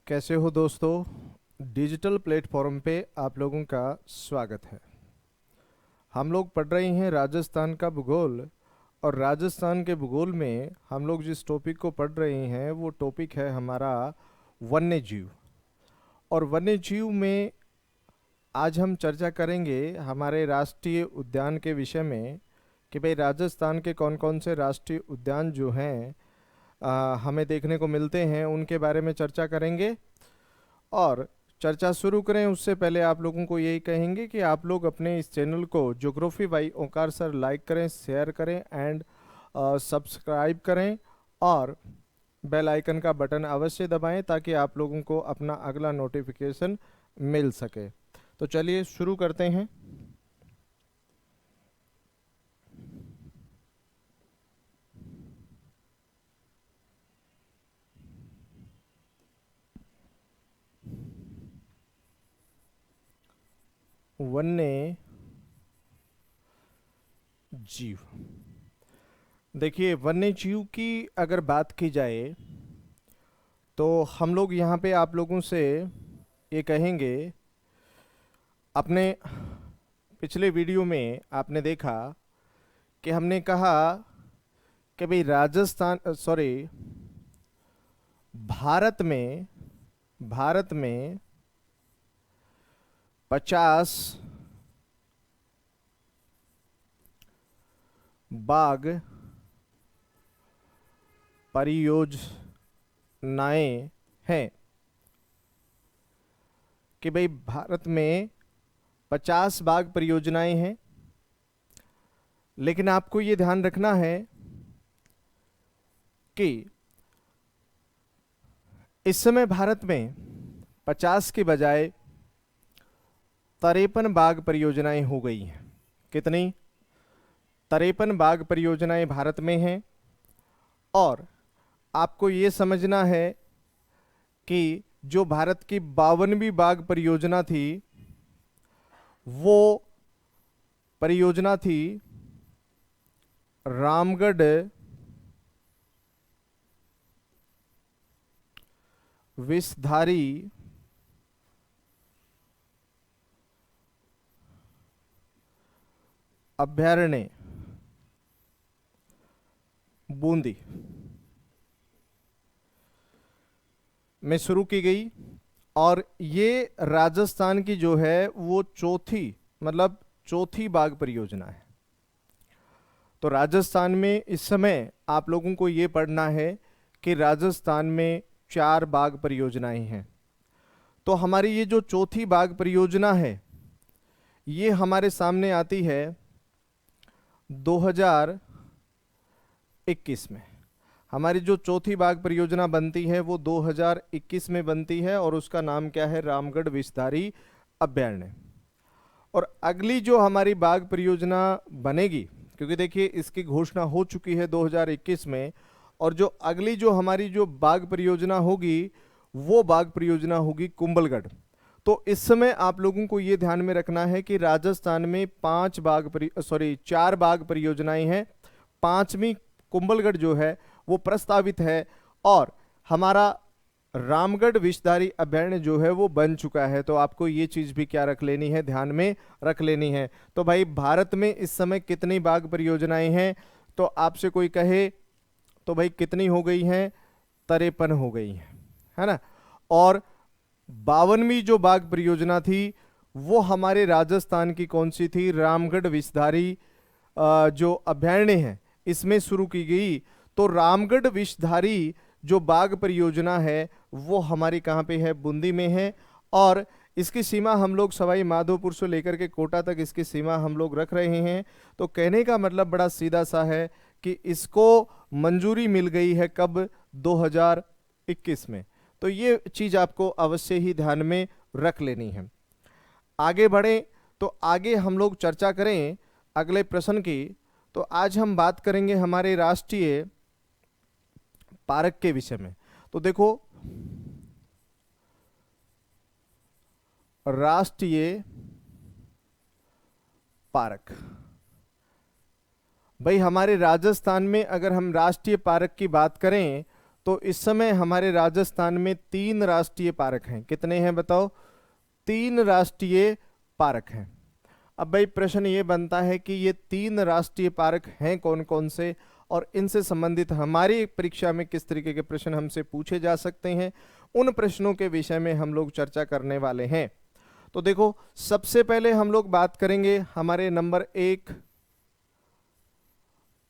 कैसे हो दोस्तों। डिजिटल प्लेटफॉर्म पे आप लोगों का स्वागत है। हम लोग पढ़ रहे हैं राजस्थान का भूगोल। और राजस्थान के भूगोल में हम लोग जिस टॉपिक को पढ़ रहे हैं वो टॉपिक है हमारा वन्य जीव। और वन्य जीव में आज हम चर्चा करेंगे हमारे राष्ट्रीय उद्यान के विषय में कि भाई राजस्थान के कौन कौन से राष्ट्रीय उद्यान जो हैं हमें देखने को मिलते हैं, उनके बारे में चर्चा करेंगे। और चर्चा शुरू करें उससे पहले आप लोगों को यही कहेंगे कि आप लोग अपने इस चैनल को geography by Omkar sir like करें, शेयर करें एंड सब्सक्राइब करें। और बेल आइकन का बटन अवश्य दबाएं ताकि आप लोगों को अपना अगला नोटिफिकेशन मिल सके। तो चलिए शुरू करते हैं। वन्य जीव। देखिए, वन्य जीव की अगर बात की जाए तो हम लोग यहाँ पे आप लोगों से ये कहेंगे, अपने पिछले वीडियो में आपने देखा कि हमने कहा कि भाई भारत में भारत में 50 बाघ परियोजनाएं हैं। कि भाई भारत में 50 बाघ परियोजनाएं हैं। लेकिन आपको ये ध्यान रखना है कि इस समय भारत में 50 के बजाय 53 बाघ परियोजनाएं हो गई हैं। कितनी? 53 बाघ परियोजनाएं भारत में हैं। और आपको ये समझना है कि जो भारत की 52वीं बाघ परियोजना थी वो परियोजना थी रामगढ़ विषधारी अभयारण्य बूंदी में शुरू की गई। और ये राजस्थान की जो है वो चौथी बाघ परियोजना है। तो राजस्थान में इस समय आप लोगों को ये पढ़ना है कि राजस्थान में 4 बाघ परियोजनाएं हैं। तो हमारी ये जो चौथी बाघ परियोजना है ये हमारे सामने आती है 2021 में। हमारी जो चौथी बाघ परियोजना बनती है वो 2021 में बनती है और उसका नाम क्या है? रामगढ़ विषधारी अभयारण्य। और अगली जो हमारी बाघ परियोजना बनेगी, क्योंकि देखिए इसकी घोषणा हो चुकी है 2021 में, और जो अगली जो हमारी जो बाघ परियोजना होगी वो बाघ परियोजना होगी कुंभलगढ़। तो इस समय आप लोगों को ये ध्यान में रखना है कि राजस्थान में 4 बाघ परियोजनाएं हैं। 5वीं कुंभलगढ़ जो है वो प्रस्तावित है। और हमारा रामगढ़ विषधारी अभयारण्य जो है वो बन चुका है। तो आपको ये चीज भी क्या रख लेनी है? ध्यान में रख लेनी है। तो भाई भारत में इस समय कितनी बाघ परियोजनाएं हैं? तो आपसे कोई कहे तो भाई कितनी हो गई हैं? 53 हो गई हैं, है ना। और 52वीं जो बाघ परियोजना थी वो हमारे राजस्थान की कौन सी थी? रामगढ़ विषधारी जो अभयारण्य है इसमें शुरू की गई। तो रामगढ़ विषधारी जो बाघ परियोजना है वो हमारी कहाँ पे है? बूंदी में है। और इसकी सीमा हम लोग सवाई माधोपुर से लेकर के कोटा तक इसकी सीमा हम लोग रख रहे हैं। तो कहने का मतलब बड़ा सीधा सा है कि इसको मंजूरी मिल गई है कब? 2021 में। तो ये चीज आपको अवश्य ही ध्यान में रख लेनी है। आगे बढ़े तो आगे हम लोग चर्चा करें अगले प्रश्न की। तो आज हम बात करेंगे हमारे राष्ट्रीय पार्क के विषय में। तो देखो, राष्ट्रीय पार्क, भाई हमारे राजस्थान में अगर हम राष्ट्रीय पार्क की बात करें तो इस समय हमारे राजस्थान में 3 राष्ट्रीय पार्क हैं। कितने हैं बताओ? 3 राष्ट्रीय पार्क हैं। अब भाई प्रश्न ये बनता है कि ये 3 राष्ट्रीय पार्क हैं कौन कौन से, और इनसे संबंधित हमारी परीक्षा में किस तरीके के प्रश्न हमसे पूछे जा सकते हैं, उन प्रश्नों के विषय में हम लोग चर्चा करने वाले हैं। तो देखो, सबसे पहले हम लोग बात करेंगे हमारे नंबर 1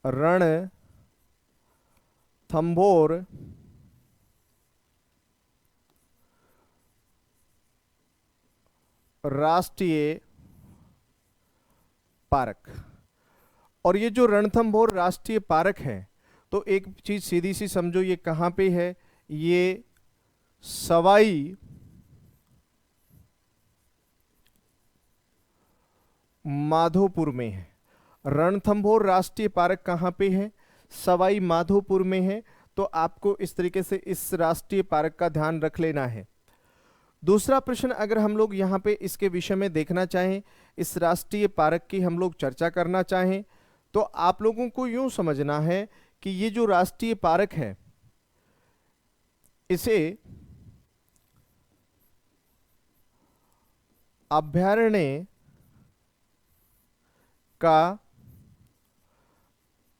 रणथंभौर राष्ट्रीय पार्क। और ये जो रणथंभौर राष्ट्रीय पार्क है, तो एक चीज सीधी सी समझो, ये कहां पे है? ये सवाई माधोपुर में है। रणथंभौर राष्ट्रीय पार्क कहां पे है? सवाई माधोपुर में है। तो आपको इस तरीके से इस राष्ट्रीय पार्क का ध्यान रख लेना है। दूसरा प्रश्न अगर हम लोग यहाँ पे इसके विषय में देखना चाहें, इस राष्ट्रीय पार्क की हम लोग चर्चा करना चाहें, तो आप लोगों को यूं समझना है कि ये जो राष्ट्रीय पार्क है, इसे अभयारण्य का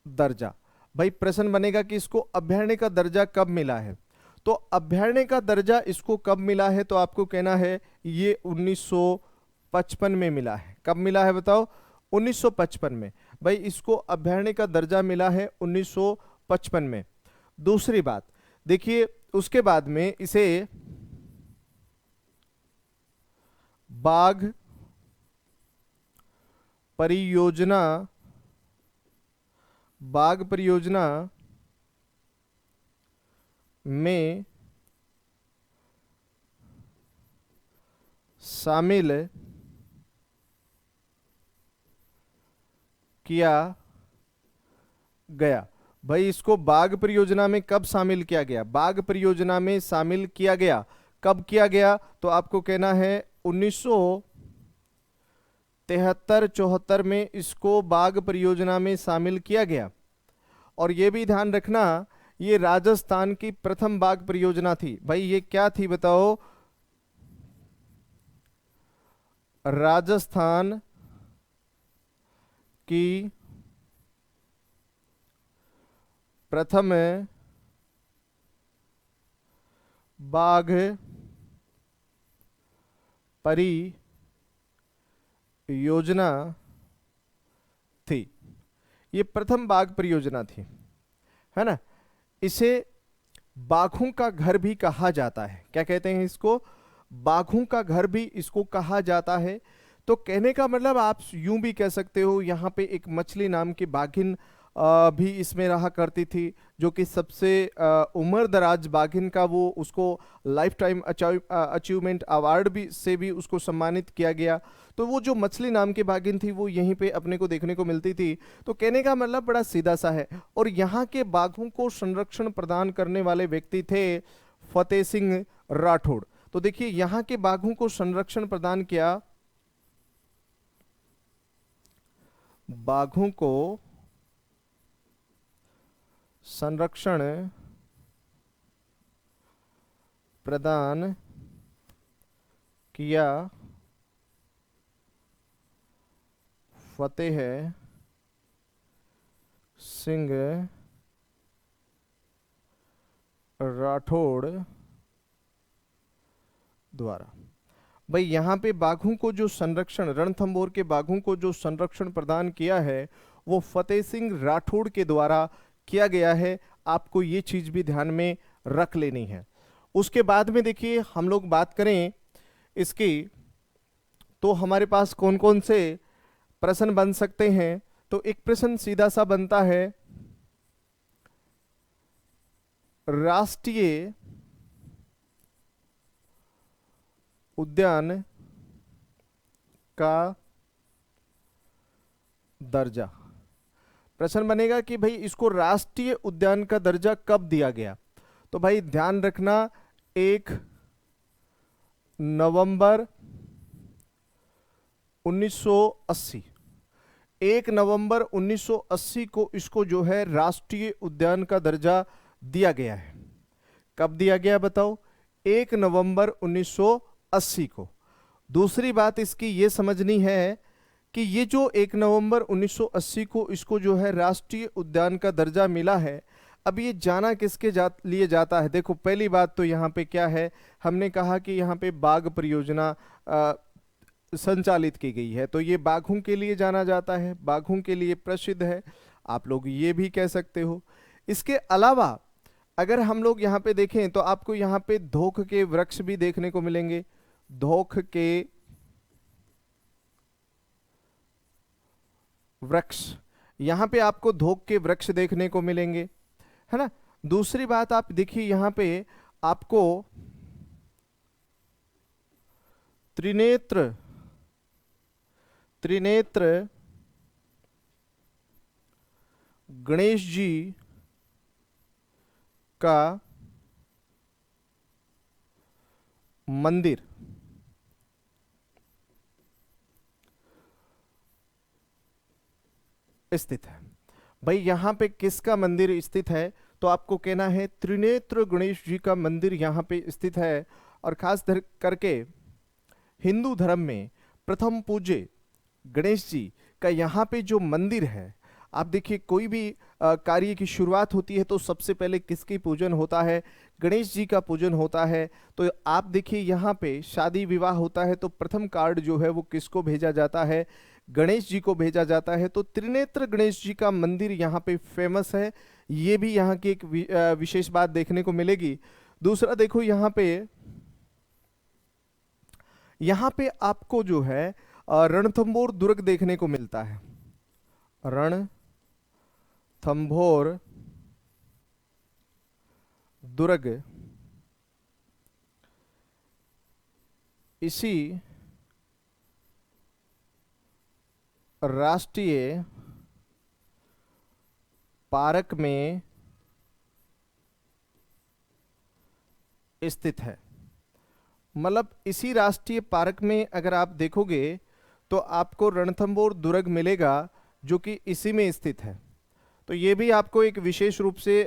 दर्जा। भाई प्रश्न बनेगा कि इसको अभयारण्य का दर्जा कब मिला है? तो अभयारण्य का दर्जा इसको कब मिला है? तो आपको कहना है ये 1955 में मिला है। कब मिला है बताओ? 1955 में। भाई इसको अभयारण्य का दर्जा मिला है 1955 में। दूसरी बात देखिए, उसके बाद में इसे बाघ परियोजना में शामिल किया गया। भाई इसको बाघ परियोजना में कब शामिल किया गया? बाघ परियोजना में शामिल किया गया। कब किया गया? तो आपको कहना है 1973-74 में इसको बाघ परियोजना में शामिल किया गया। और ये भी ध्यान रखना, ये राजस्थान की प्रथम बाघ परियोजना थी। भाई ये क्या थी बताओ? राजस्थान की प्रथम बाघ परियोजना थी। ये प्रथम बाघ परियोजना थी, है ना। इसे बाघों का घर भी कहा जाता है। क्या कहते हैं इसको? बाघों का घर भी इसको कहा जाता है। तो कहने का मतलब आप यूं भी कह सकते हो, यहाँ पे एक मछली नाम की बाघिन भी इसमें रहा करती थी, जो कि सबसे उम्र दराज बाघिन का वो उसको लाइफ टाइम अचीवमेंट अवार्ड भी से भी उसको सम्मानित किया गया। तो वो जो मछली नाम की बाघिन थी वो यहीं पे अपने को देखने को मिलती थी। तो कहने का मतलब बड़ा सीधा सा है। और यहाँ के बाघों को संरक्षण प्रदान करने वाले व्यक्ति थे फतेह सिंह राठौड़। तो देखिए यहाँ के बाघों को संरक्षण प्रदान किया, बाघों को संरक्षण प्रदान किया फतेह सिंह राठौड़ द्वारा। भाई यहाँ पे बाघों को जो संरक्षण, रणथंभौर के बाघों को जो संरक्षण प्रदान किया है वो फतेह सिंह राठौड़ के द्वारा किया गया है। आपको ये चीज भी ध्यान में रख लेनी है। उसके बाद में देखिए हम लोग बात करें इसकी, तो हमारे पास कौन कौन से प्रश्न बन सकते हैं। तो एक प्रश्न सीधा सा बनता है, राष्ट्रीय उद्यान का दर्जा। प्रश्न बनेगा कि भाई इसको राष्ट्रीय उद्यान का दर्जा कब दिया गया? तो भाई ध्यान रखना, 1 नवंबर 1980, 1 नवंबर 1980 को इसको जो है राष्ट्रीय उद्यान का दर्जा दिया गया है। कब दिया गया बताओ? 1 नवंबर 1980 को। दूसरी बात इसकी ये समझनी है कि ये जो 1 नवंबर 1980 को इसको जो है राष्ट्रीय उद्यान का दर्जा मिला है, अब ये जाना किसके लिए जाता है? देखो पहली बात तो यहाँ पे क्या है, हमने कहा कि यहाँ पे बाघ परियोजना संचालित की गई है, तो ये बाघों के लिए जाना जाता है, बाघों के लिए प्रसिद्ध है, आप लोग ये भी कह सकते हो। इसके अलावा अगर हम लोग यहाँ पे देखें तो आपको यहाँ पे धोख के वृक्ष भी देखने को मिलेंगे। धोख के वृक्ष, यहाँ पे आपको धोख के वृक्ष देखने को मिलेंगे, है ना। दूसरी बात आप देखिए यहाँ पे आपको त्रिनेत्र गणेश जी का मंदिर स्थित है। भाई यहां पे किसका मंदिर स्थित है? तो आपको कहना है त्रिनेत्र गणेश जी का मंदिर यहां पे स्थित है। और खास करके हिंदू धर्म में प्रथम पूज्य गणेश जी का यहाँ पे जो मंदिर है, आप देखिए कोई भी कार्य की शुरुआत होती है तो सबसे पहले किसकी पूजन होता है? गणेश जी का पूजन होता है। तो आप देखिए यहाँ पे शादी विवाह होता है तो प्रथम कार्ड जो है वो किसको भेजा जाता है? गणेश जी को भेजा जाता है। तो त्रिनेत्र गणेश जी का मंदिर यहाँ पे फेमस है, ये भी यहाँ की एक विशेष बात देखने को मिलेगी। दूसरा देखो यहाँ पे आपको जो है रणथंभौर दुर्ग देखने को मिलता है। रणथंभौर दुर्ग इसी राष्ट्रीय पार्क में स्थित है। मतलब इसी राष्ट्रीय पार्क में अगर आप देखोगे तो आपको रणथंभौर दुर्ग मिलेगा जो कि इसी में स्थित है। तो ये भी आपको एक विशेष रूप से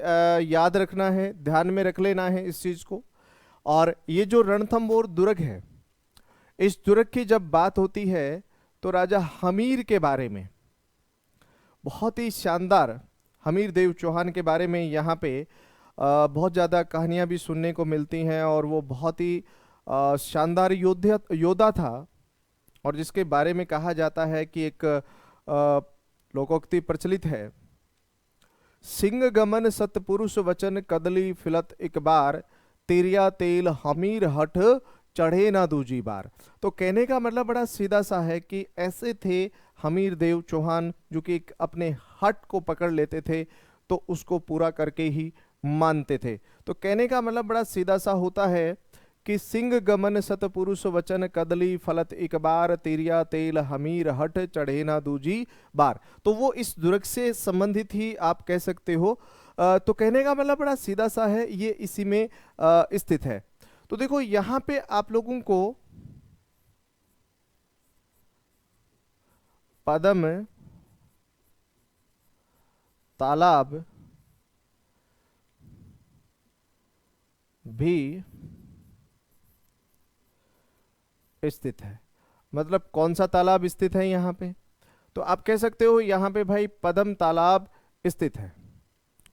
याद रखना है, ध्यान में रख लेना है इस चीज को। और ये जो रणथंभौर दुर्ग है, इस दुर्ग की जब बात होती है तो राजा हमीर के बारे में, बहुत ही शानदार हमीर देव चौहान के बारे में यहाँ पे बहुत ज़्यादा कहानियाँ भी सुनने को मिलती हैं। और वो बहुत ही शानदार योद्धा था, और जिसके बारे में कहा जाता है कि एक लोकोक्ति प्रचलित है, सिंह गमन सतपुरुष वचन कदली फिलत एक बार, तेरिया तेल हमीर हठ चढ़े ना दूजी बार। तो कहने का मतलब बड़ा सीधा सा है कि ऐसे थे हमीर देव चौहान जो कि अपने हट को पकड़ लेते थे तो उसको पूरा करके ही मानते थे। तो कहने का मतलब बड़ा सीधा सा होता है कि सिंह गमन सतपुरुष वचन कदली फलत एक बार, तेरिया तेल हमीर हट चढ़े ना दूजी बार। तो वो इस दुर्ग से संबंधित ही आप कह सकते हो। तो कहने का मतलब बड़ा सीधा सा है, ये इसी में स्थित है। तो देखो यहां पे आप लोगों को पद्म तालाब भी स्थित है। मतलब कौन सा तालाब स्थित है यहाँ पे? तो आप कह सकते हो यहाँ पे भाई पद्म तालाब स्थित है।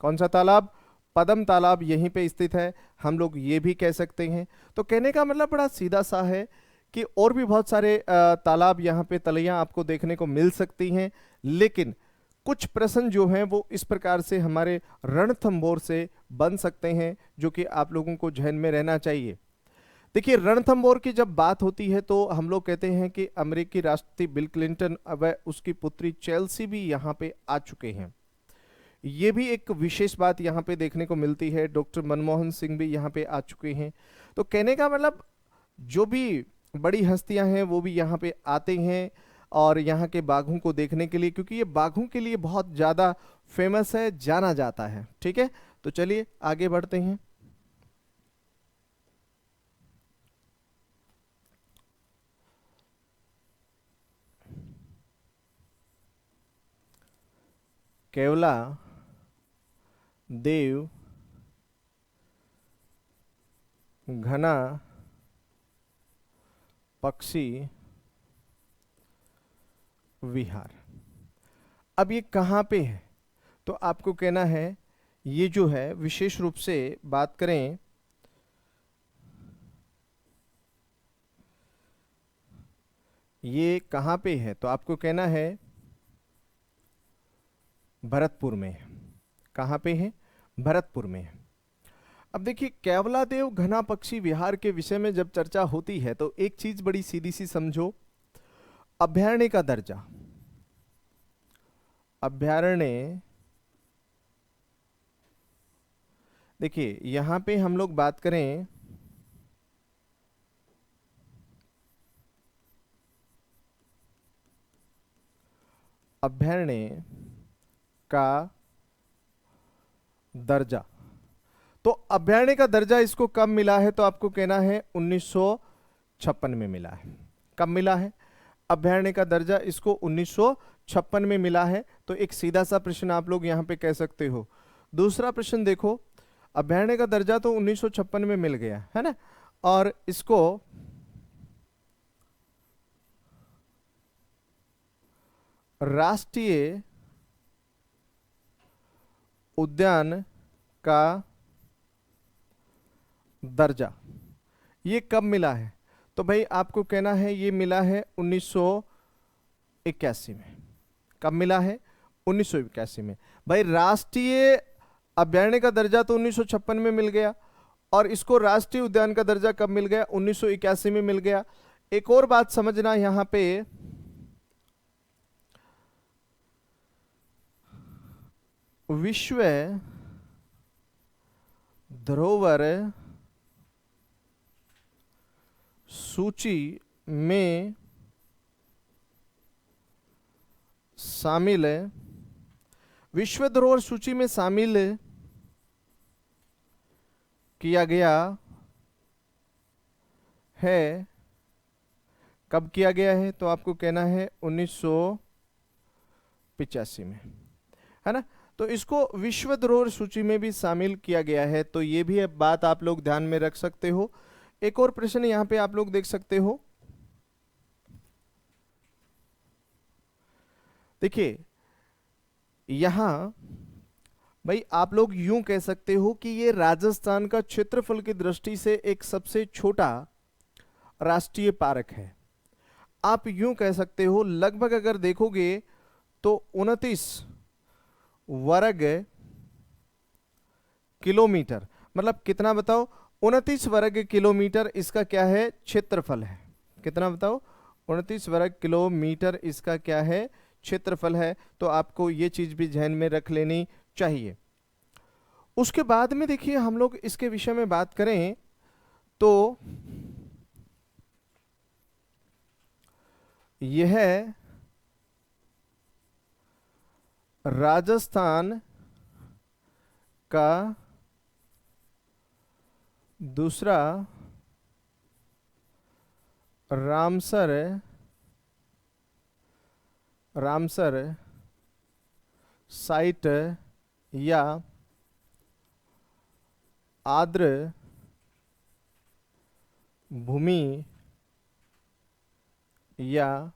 कौन सा तालाब? पद्म तालाब यहीं पे स्थित है, हम लोग ये भी कह सकते हैं। तो कहने का मतलब बड़ा सीधा सा है कि और भी बहुत सारे तालाब यहाँ पे तलैया आपको देखने को मिल सकती हैं, लेकिन कुछ प्रश्न जो हैं वो इस प्रकार से हमारे रणथंभौर से बन सकते हैं जो कि आप लोगों को ध्यान में रहना चाहिए। देखिए रणथंभौर की जब बात होती है तो हम लोग कहते हैं कि अमेरिकी राष्ट्रपति बिल क्लिंटन व उसकी पुत्री चेल्सी भी यहाँ पे आ चुके हैं। ये भी एक विशेष बात यहाँ पे देखने को मिलती है। डॉक्टर मनमोहन सिंह भी यहाँ पे आ चुके हैं। तो कहने का मतलब जो भी बड़ी हस्तियां हैं वो भी यहाँ पे आते हैं और यहाँ के बाघों को देखने के लिए, क्योंकि ये बाघों के लिए बहुत ज़्यादा फेमस है, जाना जाता है। ठीक है, तो चलिए आगे बढ़ते हैं। केवला देव घना पक्षी विहार। अब ये कहाँ पे है? तो आपको कहना है ये जो है विशेष रूप से बात करें ये कहाँ पे है, तो आपको कहना है भरतपुर में है। कहाँ पे है? भरतपुर में है। अब देखिए केवलादेव घना पक्षी विहार के विषय में जब चर्चा होती है तो एक चीज बड़ी सीधी सी समझो, अभयारण्य का दर्जा, अभयारण्य, देखिए यहां पे हम लोग बात करें अभयारण्य का दर्जा, तो अभयारण्य का दर्जा इसको कब मिला है? तो आपको कहना है 1956 में मिला है। कब मिला है? अभयारण्य का दर्जा इसको 1956 में मिला है। तो एक सीधा सा प्रश्न आप लोग यहां पे कह सकते हो। दूसरा प्रश्न देखो, अभयारण्य का दर्जा तो 1956 में मिल गया है ना, और इसको राष्ट्रीय उद्यान का दर्जा ये कब मिला है? तो भाई आपको कहना है ये मिला है 1981 में। कब मिला है? 1981 में। भाई राष्ट्रीय अभयारण्य का दर्जा तो 1956 में मिल गया, और इसको राष्ट्रीय उद्यान का दर्जा कब मिल गया? 1981 में मिल गया। एक और बात समझना यहां पे, विश्व धरोहर सूची में शामिल, विश्व धरोहर सूची में शामिल किया गया है। कब किया गया है? तो आपको कहना है 1985 में, है ना। तो इसको विश्व धरोहर सूची में भी शामिल किया गया है, तो ये भी बात आप लोग ध्यान में रख सकते हो। एक और प्रश्न यहां पे आप लोग देख सकते हो, देखिए यहां भाई आप लोग यूं कह सकते हो कि ये राजस्थान का क्षेत्रफल की दृष्टि से एक सबसे छोटा राष्ट्रीय पार्क है। आप यूं कह सकते हो, लगभग अगर देखोगे तो 29 वर्ग किलोमीटर, मतलब कितना बताओ? 29 वर्ग किलोमीटर इसका क्या है? क्षेत्रफल है। कितना बताओ? 29 वर्ग किलोमीटर इसका क्या है? क्षेत्रफल है। तो आपको ये चीज भी ध्यान में रख लेनी चाहिए। उसके बाद में देखिए हम लोग इसके विषय में बात करें तो यह राजस्थान का दूसरा रामसर साइट या आर्द्र भूमि या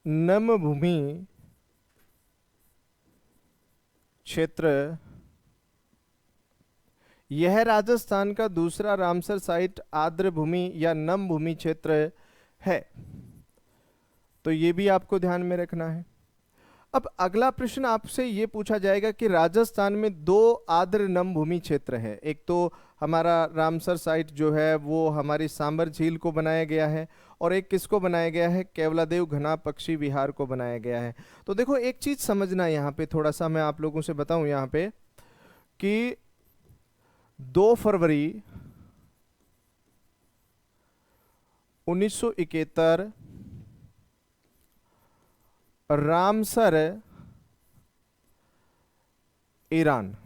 नम भूमि क्षेत्र, यह राजस्थान का दूसरा रामसर साइट आर्द्र भूमि या नम भूमि क्षेत्र है। तो ये भी आपको ध्यान में रखना है। अब अगला प्रश्न आपसे ये पूछा जाएगा कि राजस्थान में 2 आर्द्र नम भूमि क्षेत्र है। एक तो हमारा रामसर साइट जो है वो हमारी सांबर झील को बनाया गया है, और एक किसको बनाया गया है? केवलादेव घना पक्षी विहार को बनाया गया है। तो देखो एक चीज समझना यहाँ पे, थोड़ा सा मैं आप लोगों से बताऊं यहाँ पे कि 2 फरवरी 1971 रामसर ईरान,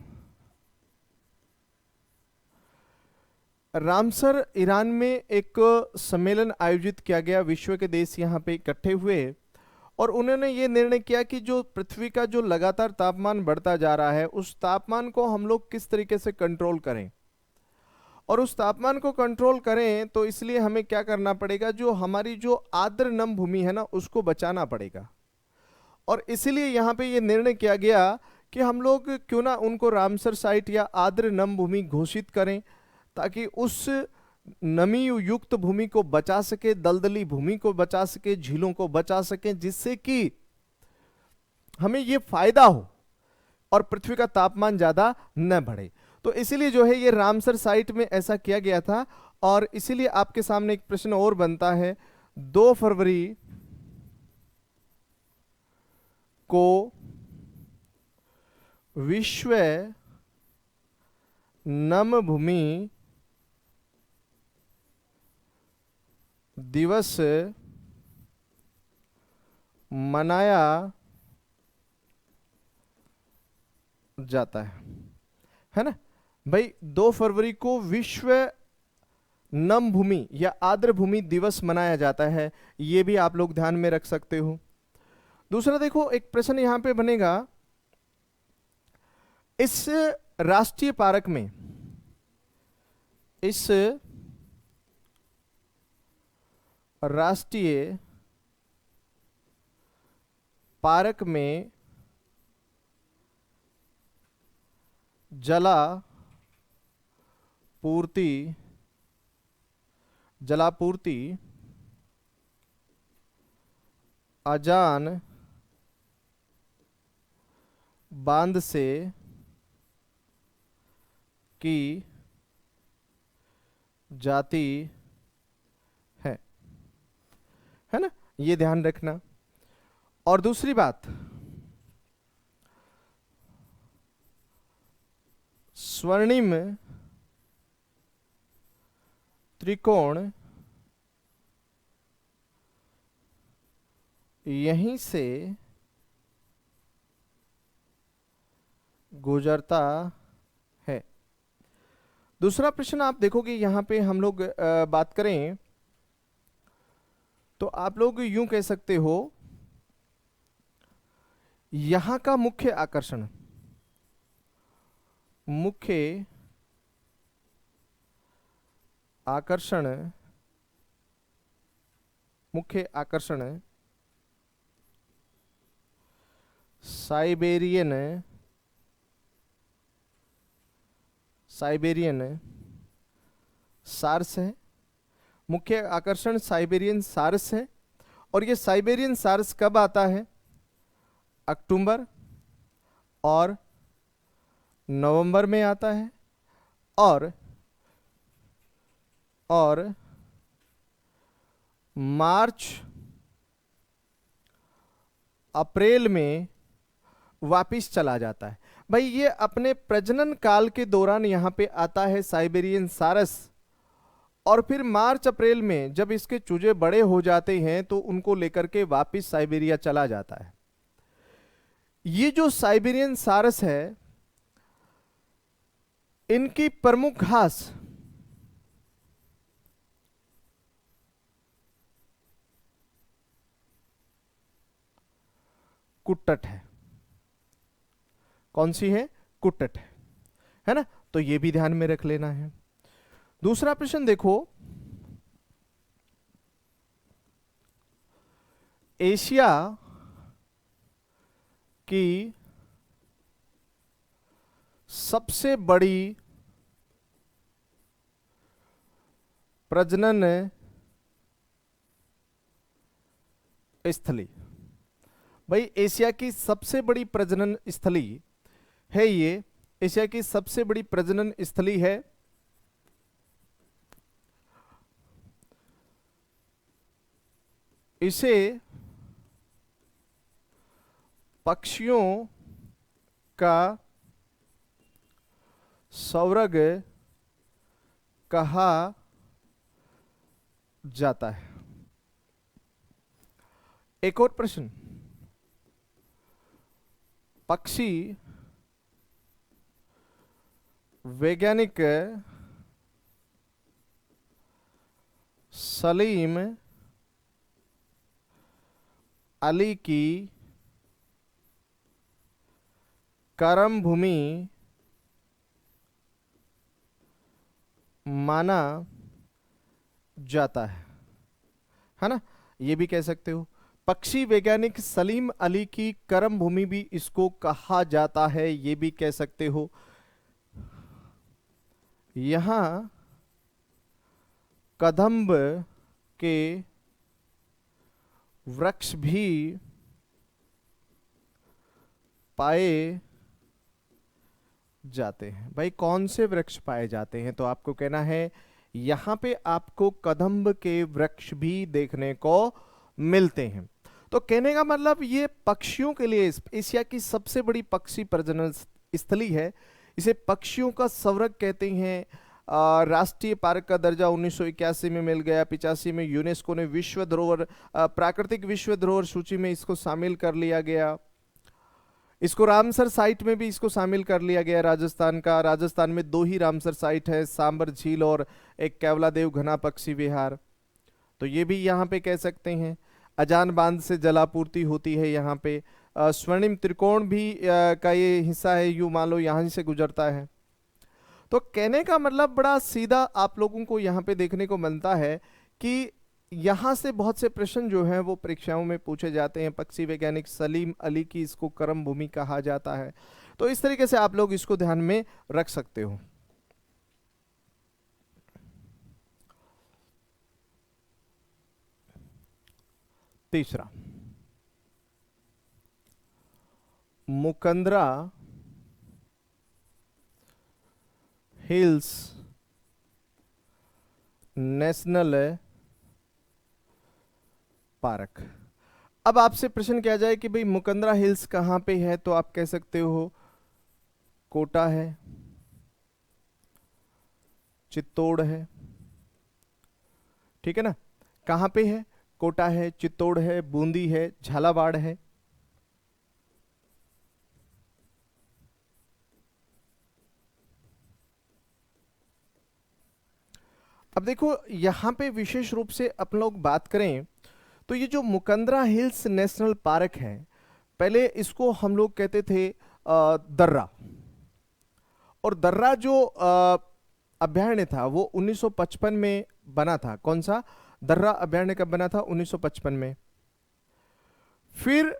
रामसर ईरान में एक सम्मेलन आयोजित किया गया। विश्व के देश यहां पे इकट्ठे हुए और उन्होंने ये निर्णय किया कि जो पृथ्वी का जो लगातार तापमान बढ़ता जा रहा है उस तापमान को हम लोग किस तरीके से कंट्रोल करें। और उस तापमान को कंट्रोल करें तो इसलिए हमें क्या करना पड़ेगा, जो हमारी जो आर्द्र नम भूमि है ना उसको बचाना पड़ेगा। और इसीलिए यहाँ पे ये निर्णय किया गया कि हम लोग क्यों ना उनको रामसर साइट या आर्द्र नम भूमि घोषित करें, ताकि उस नमी युक्त भूमि को बचा सके, दलदली भूमि को बचा सके, झीलों को बचा सके, जिससे कि हमें ये फायदा हो और पृथ्वी का तापमान ज्यादा न बढ़े। तो इसीलिए जो है ये रामसर साइट में ऐसा किया गया था। और इसीलिए आपके सामने एक प्रश्न और बनता है, 2 फरवरी को विश्व नम भूमि दिवस मनाया जाता है ना भाई। 2 फरवरी को विश्व नम भूमि या आर्द्र भूमि दिवस मनाया जाता है, ये भी आप लोग ध्यान में रख सकते हो। दूसरा देखो, एक प्रश्न यहां पे बनेगा, इस राष्ट्रीय पार्क में, इस राष्ट्रीय पार्क में जलापूर्ति अजान बांध से की जाती है ना, ये ध्यान रखना। और दूसरी बात, स्वर्णिम त्रिकोण यहीं से गुजरता है। दूसरा प्रश्न आप देखोगे यहां पे हम लोग बात करें तो आप लोग यूं कह सकते हो, यहां का मुख्य आकर्षण साइबेरियन सार्स है। मुख्य आकर्षण साइबेरियन सार्स है। और ये साइबेरियन सार्स कब आता है, अक्टूबर और नवंबर में आता है। और मार्च अप्रैल में वापिस चला जाता है। भाई ये अपने प्रजनन काल के दौरान यहां पे आता है साइबेरियन सारस, और फिर मार्च अप्रैल में जब इसके चूजे बड़े हो जाते हैं तो उनको लेकर के वापिस साइबेरिया चला जाता है। ये जो साइबेरियन सारस है, इनकी प्रमुख घास कुट्टट है। कौन सी है, कुट्टट है ना। तो ये भी ध्यान में रख लेना है। दूसरा प्रश्न देखो, एशिया की सबसे बड़ी प्रजनन स्थली, भाई एशिया की सबसे बड़ी प्रजनन स्थली है ये, एशिया की सबसे बड़ी प्रजनन स्थली है। इसे पक्षियों का स्वर्ग कहा जाता है। एक और प्रश्न, पक्षी वैज्ञानिक सलीम अली की कर्म भूमि माना जाता है ना, ये भी कह सकते हो। पक्षी वैज्ञानिक सलीम अली की कर्म भूमि भी इसको कहा जाता है, ये भी कह सकते हो। यहां कदम्ब के वृक्ष भी पाए जाते हैं। भाई कौन से वृक्ष पाए जाते हैं, तो आपको कहना है यहां पे आपको कदम्ब के वृक्ष भी देखने को मिलते हैं। तो कहने का मतलब ये पक्षियों के लिए एशिया की सबसे बड़ी पक्षी प्रजनन स्थली है। इसे पक्षियों का स्वर्ग कहते हैं। राष्ट्रीय पार्क का दर्जा 1981 में मिल गया। 85 में यूनेस्को ने विश्व धरोहर प्राकृतिक विश्व धरोहर सूची में इसको शामिल कर लिया गया। इसको रामसर साइट में भी इसको शामिल कर लिया गया राजस्थान का। राजस्थान में 2 ही रामसर साइट है, सांबर झील और एक केवलादेव घना पक्षी विहार। तो ये भी यहाँ पे कह सकते हैं। अजान बांध से जलापूर्ति होती है यहाँ पे। स्वर्णिम त्रिकोण भी का ये हिस्सा है, यूं मान लो यहाँ से गुजरता है। तो कहने का मतलब बड़ा सीधा आप लोगों को यहाँ पे देखने को मिलता है कि यहाँ से बहुत से प्रश्न जो हैं वो परीक्षाओं में पूछे जाते हैं। पक्षी वैज्ञानिक सलीम अली की इसको कर्म भूमि कहा जाता है। तो इस तरीके से आप लोग इसको ध्यान में रख सकते हो। तीसरा, मुकंदरा हिल्स नेशनल पार्क। अब आपसे प्रश्न किया जाए कि भाई मुकंदरा हिल्स कहां पे है, तो आप कह सकते हो कोटा है, चित्तौड़ है, ठीक है ना। कहां पे है? कोटा है, चित्तौड़ है, बूंदी है, झालावाड़ है। अब देखो यहां पे विशेष रूप से अपन लोग बात करें तो ये जो मुकंदरा हिल्स नेशनल पार्क है, पहले इसको हम लोग कहते थे दर्रा। और दर्रा जो अभयारण्य था वो 1955 में बना था। कौन सा? दर्रा अभयारण्य कब बना था? 1955 में। फिर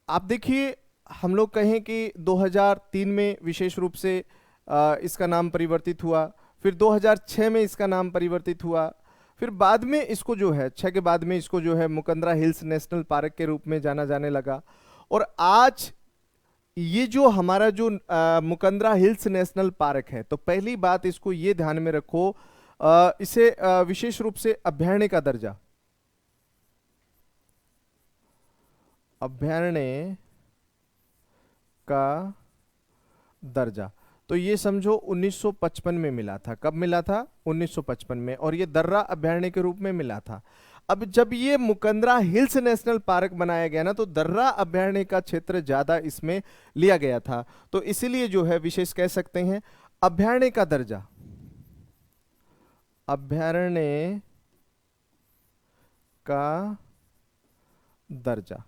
आप देखिए हम लोग कहें कि 2003 में विशेष रूप से इसका नाम परिवर्तित हुआ। फिर 2006 में इसका नाम परिवर्तित हुआ। फिर बाद में इसको जो है 6 के बाद में इसको जो है मुकंदरा हिल्स नेशनल पार्क के रूप में जाना जाने लगा। और आज ये जो हमारा जो मुकंदरा हिल्स नेशनल पार्क है, तो पहली बात इसको ये ध्यान में रखो, इसे विशेष रूप से अभयारण्य का दर्जा, अभयारण्य का दर्जा तो ये समझो 1955 में मिला था। कब मिला था? 1955 में। और ये दर्रा अभयारण्य के रूप में मिला था। अब जब ये मुकंदरा हिल्स नेशनल पार्क बनाया गया ना, तो दर्रा अभयारण्य का क्षेत्र ज्यादा इसमें लिया गया था। तो इसीलिए जो है विशेष कह सकते हैं अभयारण्य का दर्जा, अभयारण्य का दर्जा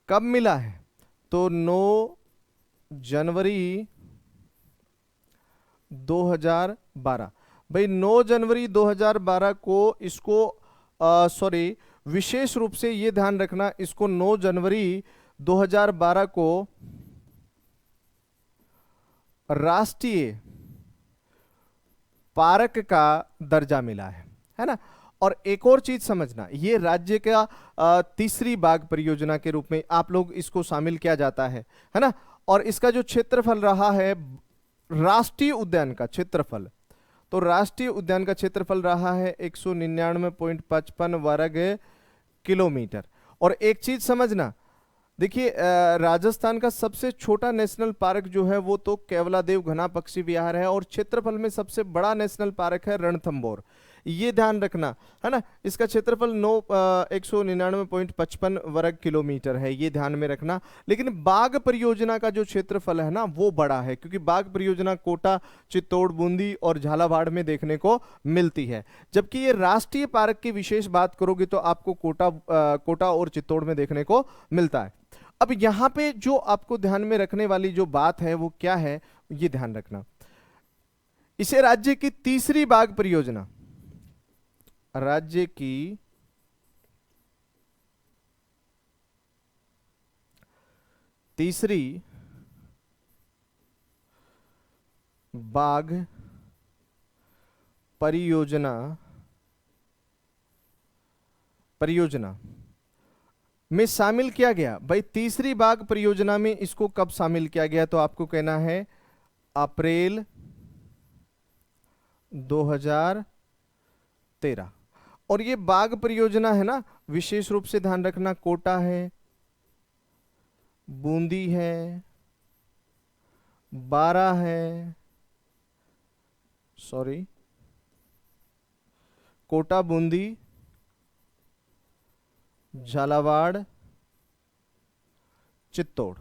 कब मिला है? तो 9 जनवरी 2012। भाई 9 जनवरी 2012 को इसको सॉरी विशेष रूप से ये ध्यान रखना, इसको 9 जनवरी 2012 को राष्ट्रीय पार्क का दर्जा मिला है ना। और एक और चीज समझना, ये राज्य का तीसरी बाघ परियोजना के रूप में आप लोग इसको शामिल किया जाता है ना। और इसका जो क्षेत्रफल रहा है राष्ट्रीय उद्यान का क्षेत्रफल, तो राष्ट्रीय उद्यान का क्षेत्रफल रहा है 199.55 वर्ग किलोमीटर। और एक चीज समझना, देखिए राजस्थान का सबसे छोटा नेशनल पार्क जो है वो तो केवलादेव घना पक्षी विहार है। और क्षेत्रफल में सबसे बड़ा नेशनल पार्क है रणथंभौर, ये ध्यान रखना है ना। इसका क्षेत्रफल 199.55 वर्ग किलोमीटर है, ये ध्यान में रखना। लेकिन बाघ परियोजना का जो क्षेत्रफल है ना वो बड़ा है, क्योंकि बाघ परियोजना कोटा, चित्तौड़, बूंदी और झालावाड़ में देखने को मिलती है। जबकि ये राष्ट्रीय पार्क की विशेष बात करोगे तो आपको कोटा और चित्तौड़ में देखने को मिलता है। अब यहां पे जो आपको ध्यान में रखने वाली जो बात है वो क्या है, ये ध्यान रखना। इसे राज्य की तीसरी बाघ परियोजना, राज्य की तीसरी बाघ परियोजना में शामिल किया गया। भाई तीसरी बाघ परियोजना में इसको कब शामिल किया गया, तो आपको कहना है अप्रैल 2013। और ये बाघ परियोजना है ना, विशेष रूप से ध्यान रखना, कोटा है, बूंदी है, बारा है, सॉरी कोटा, बूंदी, झालावाड़, चित्तौड़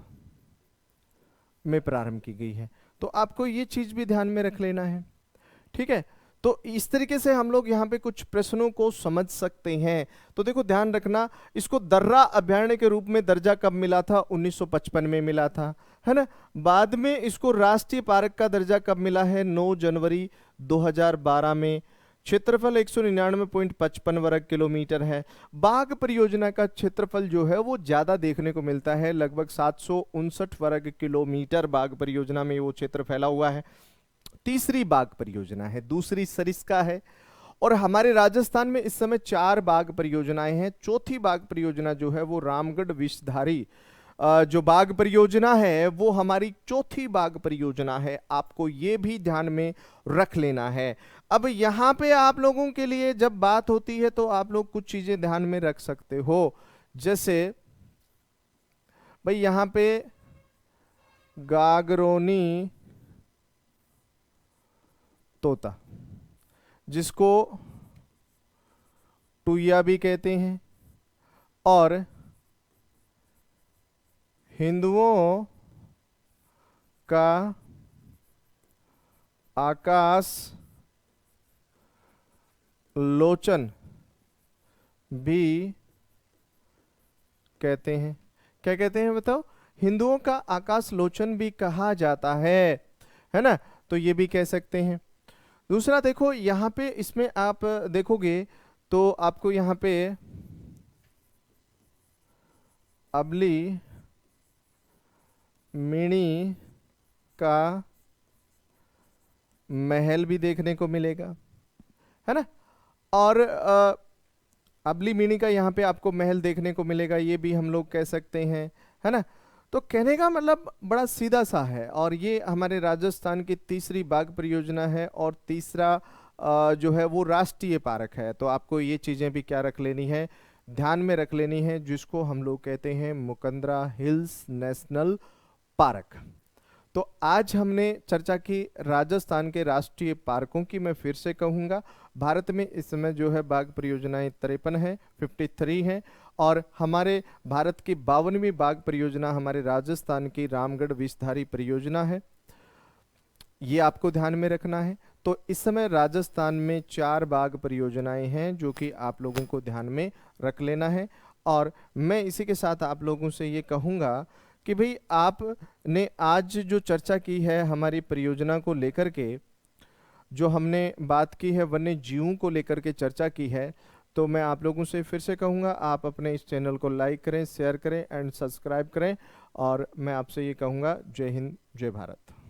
में प्रारंभ की गई है। तो आपको ये चीज भी ध्यान में रख लेना है, ठीक है। तो इस तरीके से हम लोग यहाँ पे कुछ प्रश्नों को समझ सकते हैं। तो देखो ध्यान रखना, इसको दर्रा अभयारण्य के रूप में दर्जा कब मिला था, 1955 में मिला था, है ना। बाद में इसको राष्ट्रीय पार्क का दर्जा कब मिला है, 9 जनवरी 2012 में। क्षेत्रफल 199.55 वर्ग किलोमीटर है। बाघ परियोजना का क्षेत्रफल जो है वो ज्यादा देखने को मिलता है, लगभग 759 वर्ग किलोमीटर बाघ परियोजना में वो क्षेत्र फैला हुआ है। तीसरी बाघ परियोजना है, दूसरी सरिस्का है। और हमारे राजस्थान में इस समय 4 बाघ परियोजनाएं हैं। चौथी बाघ परियोजना जो है वो रामगढ़ विषधारी जो बाघ परियोजना है वो हमारी चौथी बाघ परियोजना है। आपको ये भी ध्यान में रख लेना है। अब यहाँ पे आप लोगों के लिए जब बात होती है तो आप लोग कुछ चीजें ध्यान में रख सकते हो, जैसे भाई यहाँ पे गागरोनी तोता, जिसको टुईया भी कहते हैं, और हिंदुओं का आकाश लोचन भी कहते हैं। क्या कहते हैं बताओ, हिंदुओं का आकाश लोचन भी कहा जाता है ना। तो ये भी कह सकते हैं। दूसरा देखो यहाँ पे, इसमें आप देखोगे तो आपको यहाँ पे अबली मिणी का महल भी देखने को मिलेगा, है ना। और अबली मिणी का यहाँ पे आपको महल देखने को मिलेगा, ये भी हम लोग कह सकते हैं, है ना। तो कहने का मतलब बड़ा सीधा सा है। और ये हमारे राजस्थान की तीसरी बाघ परियोजना है, और तीसरा जो है वो राष्ट्रीय पार्क है। तो आपको ये चीजें भी क्या रख लेनी है, ध्यान में रख लेनी है, जिसको हम लोग कहते हैं मुकंदरा हिल्स नेशनल पार्क। तो आज हमने चर्चा की राजस्थान के राष्ट्रीय पार्कों की। मैं फिर से कहूँगा, भारत में इस समय जो है बाघ परियोजनाएं 53 है, 53 हैं। और हमारे भारत की 52वीं बाघ परियोजना हमारे राजस्थान की रामगढ़ विषधारी परियोजना है। ये आपको ध्यान में रखना है। तो इस समय राजस्थान में 4 बाघ परियोजनाएं हैं जो कि आप लोगों को ध्यान में रख लेना है। और मैं इसी के साथ आप लोगों से ये कहूँगा कि भाई आपने आज जो चर्चा की है हमारी परियोजना को लेकर के, जो हमने बात की है वन्य जीवों को लेकर के चर्चा की है, तो मैं आप लोगों से फिर से कहूँगा आप अपने इस चैनल को लाइक करें, शेयर करें एंड सब्सक्राइब करें। और मैं आपसे ये कहूँगा, जय हिंद, जय भारत।